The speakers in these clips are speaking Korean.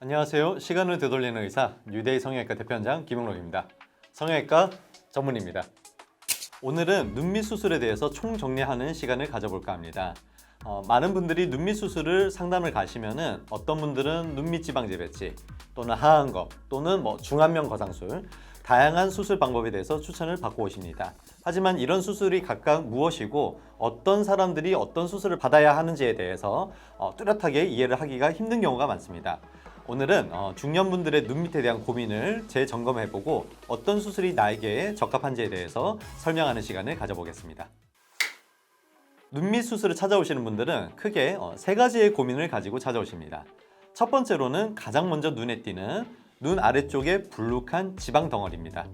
안녕하세요. 시간을 되돌리는 의사 뉴데이 성형외과 대표원장 김용록입니다. 성형외과 전문입니다. 오늘은 눈밑 수술에 대해서 총정리하는 시간을 가져볼까 합니다. 많은 분들이 눈밑 수술을 상담을 가시면은 어떤 분들은 눈밑 지방 재배치 또는 하안검 또는 중안면 거상술 다양한 수술 방법에 대해서 추천을 받고 오십니다. 하지만 이런 수술이 각각 무엇이고 어떤 사람들이 어떤 수술을 받아야 하는지에 대해서 뚜렷하게 이해를 하기가 힘든 경우가 많습니다. 오늘은 중년분들의 눈밑에 대한 고민을 재점검해보고 어떤 수술이 나에게 적합한지에 대해서 설명하는 시간을 가져보겠습니다. 눈밑 수술을 찾아오시는 분들은 크게 세 가지의 고민을 가지고 찾아오십니다. 첫 번째로는 가장 먼저 눈에 띄는 눈 아래쪽에 불룩한 지방 덩어리입니다.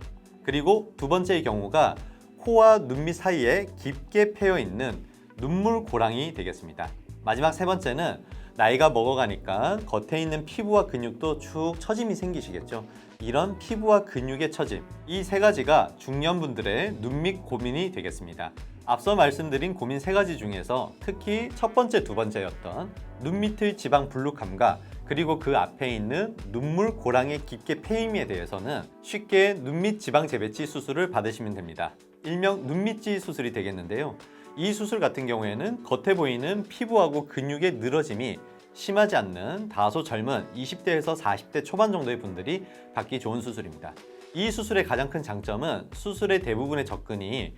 그리고 두 번째의 경우가 코와 눈밑 사이에 깊게 패여 있는 눈물 고랑이 되겠습니다. 마지막 세 번째는 나이가 먹어가니까 겉에 있는 피부와 근육도 축 처짐이 생기시겠죠. 이런 피부와 근육의 처짐, 이 세 가지가 중년분들의 눈밑 고민이 되겠습니다. 앞서 말씀드린 고민 세 가지 중에서 특히 첫 번째, 두 번째였던 눈밑의 지방 불룩함과 그리고 그 앞에 있는 눈물 고랑의 깊게 패임에 대해서는 쉽게 눈밑 지방 재배치 수술을 받으시면 됩니다. 일명 눈밑지 수술이 되겠는데요. 이 수술 같은 경우에는 겉에 보이는 피부하고 근육의 늘어짐이 심하지 않는 다소 젊은 20대에서 40대 초반 정도의 분들이 받기 좋은 수술입니다. 이 수술의 가장 큰 장점은 수술의 대부분의 접근이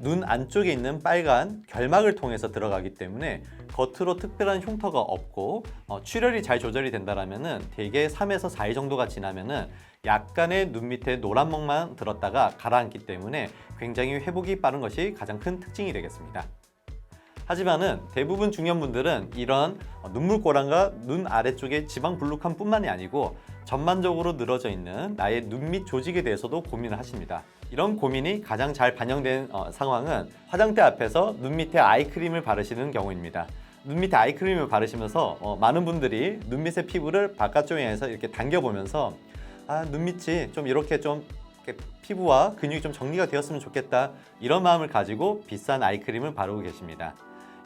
눈 안쪽에 있는 빨간 결막을 통해서 들어가기 때문에 겉으로 특별한 흉터가 없고 출혈이 잘 조절이 된다면 대개 3에서 4일 정도가 지나면 약간의 눈 밑에 노란 먹만 들었다가 가라앉기 때문에 굉장히 회복이 빠른 것이 가장 큰 특징이 되겠습니다. 하지만은 대부분 중년분들은 이런 눈물고랑과 눈 아래쪽의 지방 불룩함 뿐만이 아니고 전반적으로 늘어져 있는 나의 눈밑 조직에 대해서도 고민을 하십니다. 이런 고민이 가장 잘 반영된 상황은 화장대 앞에서 눈 밑에 아이크림을 바르시는 경우입니다. 눈 밑에 아이크림을 바르시면서 많은 분들이 눈밑의 피부를 바깥쪽에서 이렇게 당겨보면서 눈밑이 좀 이렇게 피부와 근육이 좀 정리가 되었으면 좋겠다, 이런 마음을 가지고 비싼 아이크림을 바르고 계십니다.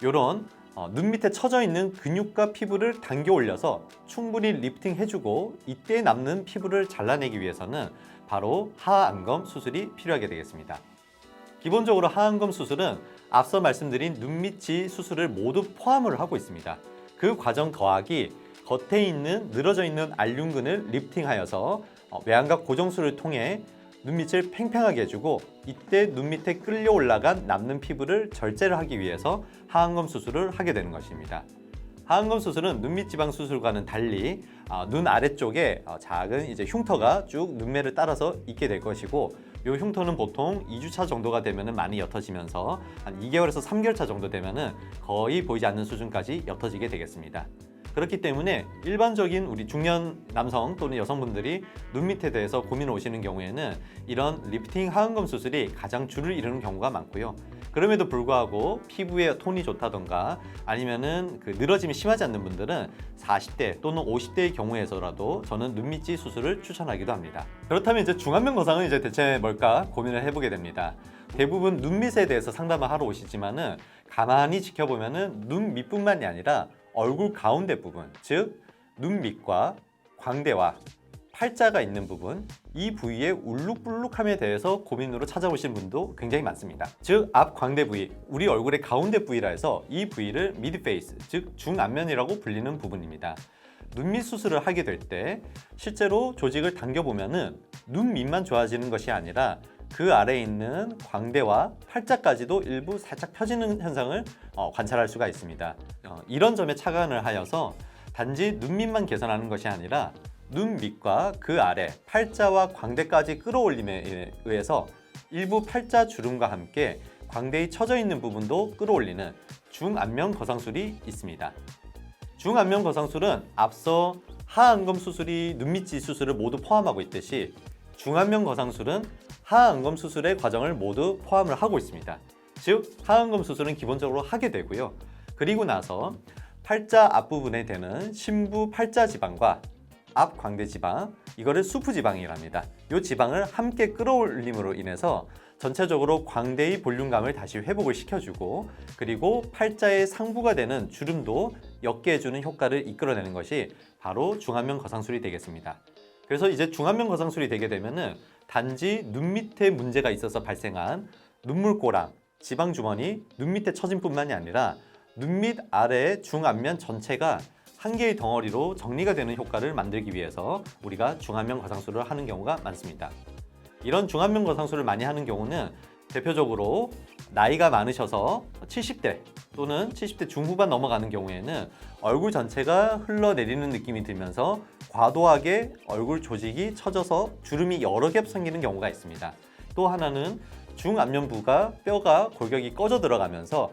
이런 눈 밑에 처져 있는 근육과 피부를 당겨 올려서 충분히 리프팅 해주고 이때 남는 피부를 잘라내기 위해서는 바로 하안검 수술이 필요하게 되겠습니다. 기본적으로 하안검 수술은 앞서 말씀드린 눈밑지 수술을 모두 포함을 하고 있습니다. 그 과정 더하기 겉에 있는 늘어져 있는 알륜근을 리프팅하여서 외양각 고정술을 통해 눈밑을 팽팽하게 해주고 이때 눈밑에 끌려 올라간 남는 피부를 절제를 하기 위해서 하안검 수술을 하게 되는 것입니다. 하안검 수술은 눈밑 지방 수술과는 달리 눈 아래쪽에 작은 흉터가 쭉 눈매를 따라서 있게 될 것이고, 이 흉터는 보통 2주차 정도가 되면 많이 옅어지면서 한 2개월에서 3개월차 정도 되면 거의 보이지 않는 수준까지 옅어지게 되겠습니다. 그렇기 때문에 일반적인 우리 중년 남성 또는 여성분들이 눈밑에 대해서 고민을 오시는 경우에는 이런 리프팅 하안검 수술이 가장 줄을 이루는 경우가 많고요. 그럼에도 불구하고 피부의 톤이 좋다던가 아니면은 그 늘어짐이 심하지 않는 분들은 40대 또는 50대의 경우에서라도 저는 눈밑지 수술을 추천하기도 합니다. 그렇다면 중안면 거상은 대체 뭘까 고민을 해보게 됩니다. 대부분 눈밑에 대해서 상담을 하러 오시지만은 가만히 지켜보면은 눈 밑뿐만이 아니라 얼굴 가운데 부분, 즉 눈 밑과 광대와 팔자가 있는 부분, 이 부위의 울룩불룩함에 대해서 고민으로 찾아오신 분도 굉장히 많습니다. 즉 앞 광대 부위, 우리 얼굴의 가운데 부위라 해서 이 부위를 미드페이스, 즉 중안면이라고 불리는 부분입니다. 눈밑 수술을 하게 될 때 실제로 조직을 당겨보면은 눈 밑만 좋아지는 것이 아니라 그 아래에 있는 광대와 팔자까지도 일부 살짝 펴지는 현상을 관찰할 수가 있습니다. 이런 점에 착안을 하여서 단지 눈밑만 개선하는 것이 아니라 눈 밑과 그 아래 팔자와 광대까지 끌어올림에 의해서 일부 팔자 주름과 함께 광대에 처져 있는 부분도 끌어올리는 중안면 거상술이 있습니다. 중안면 거상술은 앞서 하안검 수술이 눈밑지 수술을 모두 포함하고 있듯이 중안면 거상술은 하안검 수술의 과정을 모두 포함을 하고 있습니다. 즉 하안검 수술은 기본적으로 하게 되고요. 그리고 나서 팔자 앞부분에 되는 심부 팔자 지방과 앞 광대 지방, 이거를 수프 지방이라 합니다. 이 지방을 함께 끌어올림으로 인해서 전체적으로 광대의 볼륨감을 다시 회복을 시켜주고, 그리고 팔자의 상부가 되는 주름도 옅게 해주는 효과를 이끌어내는 것이 바로 중안면 거상술이 되겠습니다. 그래서 이제 중안면 거상술이 되게 되면은 단지 눈 밑에 문제가 있어서 발생한 눈물꼬랑 지방주머니, 눈 밑에 처짐뿐만이 아니라 눈 밑 아래의 중안면 전체가 한 개의 덩어리로 정리가 되는 효과를 만들기 위해서 우리가 중안면 거상술을 하는 경우가 많습니다. 이런 중안면 거상술을 많이 하는 경우는 대표적으로 나이가 많으셔서 70대 또는 70대 중후반 넘어가는 경우에는 얼굴 전체가 흘러내리는 느낌이 들면서 과도하게 얼굴 조직이 처져서 주름이 여러 겹 생기는 경우가 있습니다. 또 하나는 중안면부가 뼈가 골격이 꺼져 들어가면서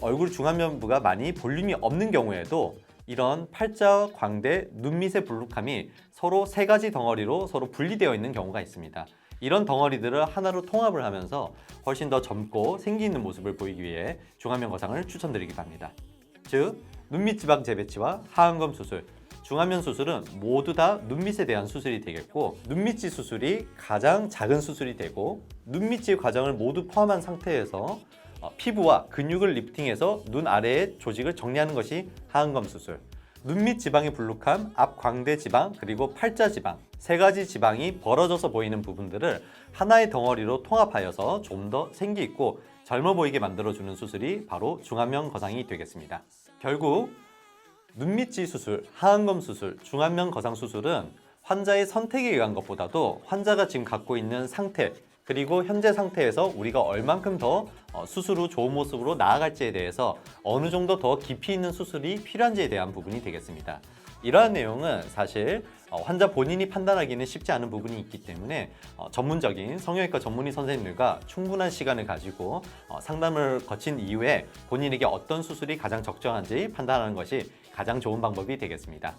얼굴 중안면부가 많이 볼륨이 없는 경우에도 이런 팔자, 광대, 눈 밑의 불룩함이 서로 세 가지 덩어리로 서로 분리되어 있는 경우가 있습니다. 이런 덩어리들을 하나로 통합을 하면서 훨씬 더 젊고 생기 있는 모습을 보이기 위해 중안면 거상을 추천드리기도 합니다. 즉, 눈밑 지방 재배치와 하안검 수술, 중안면 수술은 모두 다 눈밑에 대한 수술이 되겠고 눈밑지 수술이 가장 작은 수술이 되고 눈밑지 과정을 모두 포함한 상태에서 피부와 근육을 리프팅해서 눈 아래의 조직을 정리하는 것이 하안검 수술. 눈밑 지방의 불룩함, 앞 광대 지방, 그리고 팔자 지방 세 가지 지방이 벌어져서 보이는 부분들을 하나의 덩어리로 통합하여서 좀 더 생기 있고 젊어 보이게 만들어주는 수술이 바로 중안면 거상이 되겠습니다. 결국 눈밑지 수술, 하안검 수술, 중안면 거상 수술은 환자의 선택에 의한 것보다도 환자가 지금 갖고 있는 상태 그리고 현재 상태에서 우리가 얼만큼 더 수술 후 좋은 모습으로 나아갈지에 대해서 어느 정도 더 깊이 있는 수술이 필요한지에 대한 부분이 되겠습니다. 이러한 내용은 사실 환자 본인이 판단하기는 쉽지 않은 부분이 있기 때문에 전문적인 성형외과 전문의 선생님들과 충분한 시간을 가지고 상담을 거친 이후에 본인에게 어떤 수술이 가장 적정한지 판단하는 것이 가장 좋은 방법이 되겠습니다.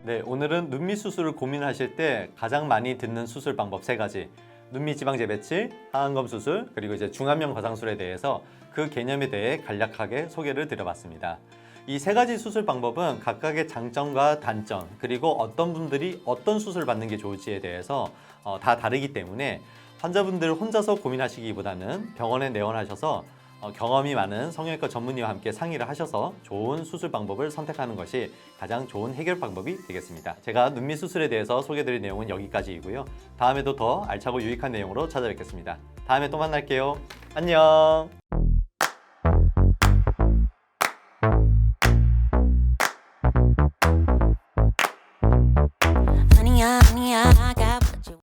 네, 오늘은 눈밑 수술을 고민하실 때 가장 많이 듣는 수술 방법 세 가지, 눈밑 지방 재배치, 하안검 수술, 그리고 이제 중안면 거상술에 대해서 그 개념에 대해 간략하게 소개를 드려봤습니다. 이 세 가지 수술 방법은 각각의 장점과 단점, 그리고 어떤 분들이 어떤 수술 받는 게 좋을지에 대해서 다 다르기 때문에 환자분들 혼자서 고민하시기보다는 병원에 내원하셔서 경험이 많은 성형외과 전문의와 함께 상의를 하셔서 좋은 수술 방법을 선택하는 것이 가장 좋은 해결 방법이 되겠습니다. 제가 눈밑 수술에 대해서 소개드릴 내용은 여기까지이고요. 다음에도 더 알차고 유익한 내용으로 찾아뵙겠습니다. 다음에 또 만날게요. 안녕.